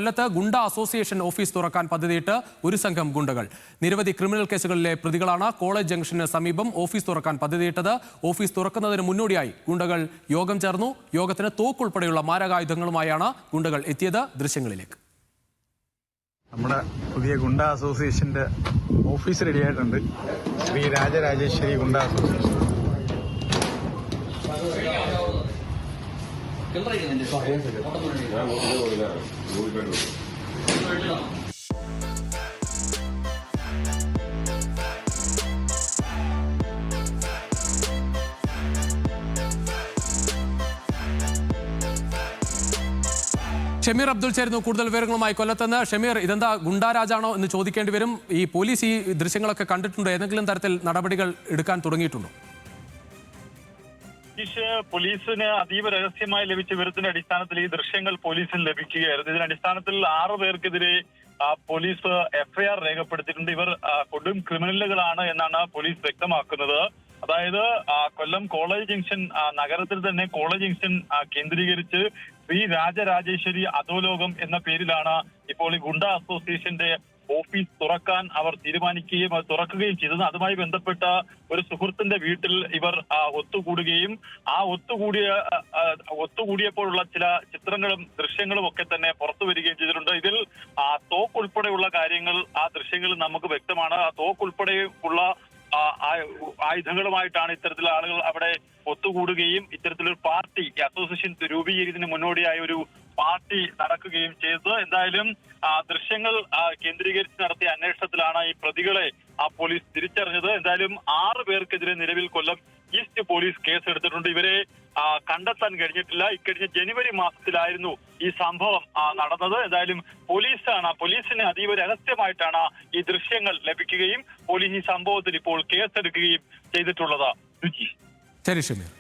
കൊല്ലത്ത് ഗുണ്ട association office തുറക്കാൻ പദ്ധതിയിട്ട് ഒരു സംഘം ഗുണ്ടകൾ. നിരവധി ക്രിമിനൽ കേസുകളിലെ പ്രതികളാണ് കോളേജ് ജംഗ്ഷന് സമീപം ഓഫീസ് തുറക്കാൻ പദ്ധതിയിട്ടത്. ഓഫീസ് തുറക്കുന്നതിന് മുന്നോടിയായി ഗുണ്ടകൾ യോഗം ചേർന്നു. യോഗത്തിന് തോക്കുൾപ്പെടെയുള്ള മാരകായുധങ്ങളുമായാണ് ഗുണ്ടകൾ എത്തിയത്. ദൃശ്യങ്ങളിലേക്ക്. നമ്മുടെ പുതിയ ഗുണ്ട അസോസിയേഷന്റെ ഓഫീസ് റെഡിയായിട്ടുണ്ട്. ശ്രീ രാജരാജേശ്വരി ഗുണ്ട അസോസിയേഷൻ. ഷമീർ അബ്ദുൾ ചേരുന്നു കൂടുതൽ വിവരങ്ങളുമായി കൊല്ലത്തുനിന്ന്. ഷമീർ, ഇതെന്താ ഗുണ്ടാരാജാണോ എന്ന് ചോദിക്കേണ്ടി വരും. ഈ പോലീസ് ഈ ദൃശ്യങ്ങളൊക്കെ കണ്ടിട്ടുണ്ടോ? ഏതെങ്കിലും തരത്തിൽ നടപടികൾ എടുക്കാൻ തുടങ്ങിയിട്ടുണ്ടോ? പോലീസിന് അതീവ രഹസ്യമായി ലഭിച്ച വിവരത്തിന്റെ അടിസ്ഥാനത്തിൽ ഈ ദൃശ്യങ്ങൾ പോലീസിന് ലഭിക്കുകയായിരുന്നു. ഇതിന്റെ അടിസ്ഥാനത്തിൽ 6 പേർക്കെതിരെ പോലീസ് എഫ്ഐആർ രേഖപ്പെടുത്തിയിട്ടുണ്ട്. ഇവർ കൊടും ക്രിമിനലുകളാണ് എന്നാണ് പോലീസ് വ്യക്തമാക്കുന്നത്. അതായത് കൊല്ലം കോളേജ് ജംഗ്ഷൻ നഗരത്തിൽ തന്നെ കോളേജ് ജംഗ്ഷൻ കേന്ദ്രീകരിച്ച് ശ്രീ രാജരാജേശ്വരി അധോലോകം എന്ന പേരിലാണ് ഇപ്പോൾ ഈ ഗുണ്ട അസോസിയേഷന്റെ ഓഫീസ് തുറക്കാൻ അവർ തീരുമാനിക്കുകയും അത് തുറക്കുകയും ചെയ്തത്. അതുമായി ബന്ധപ്പെട്ട ഒരു സുഹൃത്തിന്റെ വീട്ടിൽ ഇവർ ഒത്തുകൂടുകയും ആ ഒത്തുകൂടിയപ്പോഴുള്ള ചില ചിത്രങ്ങളും ദൃശ്യങ്ങളും ഒക്കെ തന്നെ പുറത്തു വരികയും ചെയ്തിട്ടുണ്ട്. ഇതിൽ തോക്ക് ഉൾപ്പെടെയുള്ള കാര്യങ്ങൾ ആ ദൃശ്യങ്ങളിൽ നമുക്ക് വ്യക്തമാണ്. ആ തോക്ക് ഉൾപ്പെടെയുള്ള ആയുധങ്ങളുമായിട്ടാണ് ഇത്തരത്തിൽ ആളുകൾ അവിടെ ഒത്തുകൂടുകയും ഇത്തരത്തിലൊരു പാർട്ടി അസോസിയേഷൻ രൂപീകരിക്കുന്നതിന് മുന്നോടിയായ ഒരു പാർട്ടി നടക്കുകയും ചെയ്തത്. എന്തായാലും ദൃശ്യങ്ങൾ കേന്ദ്രീകരിച്ച് നടത്തിയ അന്വേഷണത്തിലാണ് ഈ പ്രതികളെ പോലീസ് തിരിച്ചറിഞ്ഞത്. എന്തായാലും 6 പേർക്കെതിരെ നിലവിൽ കൊല്ലം ഈസ്റ്റ് പോലീസ് കേസെടുത്തിട്ടുണ്ട്. ഇവരെ കണ്ടെത്താൻ കഴിഞ്ഞിട്ടില്ല. ഇക്കഴിഞ്ഞ ജനുവരി മാസത്തിലായിരുന്നു ഈ സംഭവം നടന്നത്. എന്തായാലും പോലീസിന് അതീവ രഹസ്യമായിട്ടാണ് ഈ ദൃശ്യങ്ങൾ ലഭിക്കുകയും പോലീസ് ഈ സംഭവത്തിൽ ഇപ്പോൾ കേസെടുക്കുകയും ചെയ്തിട്ടുള്ളത്. ശരി ഷമീർ.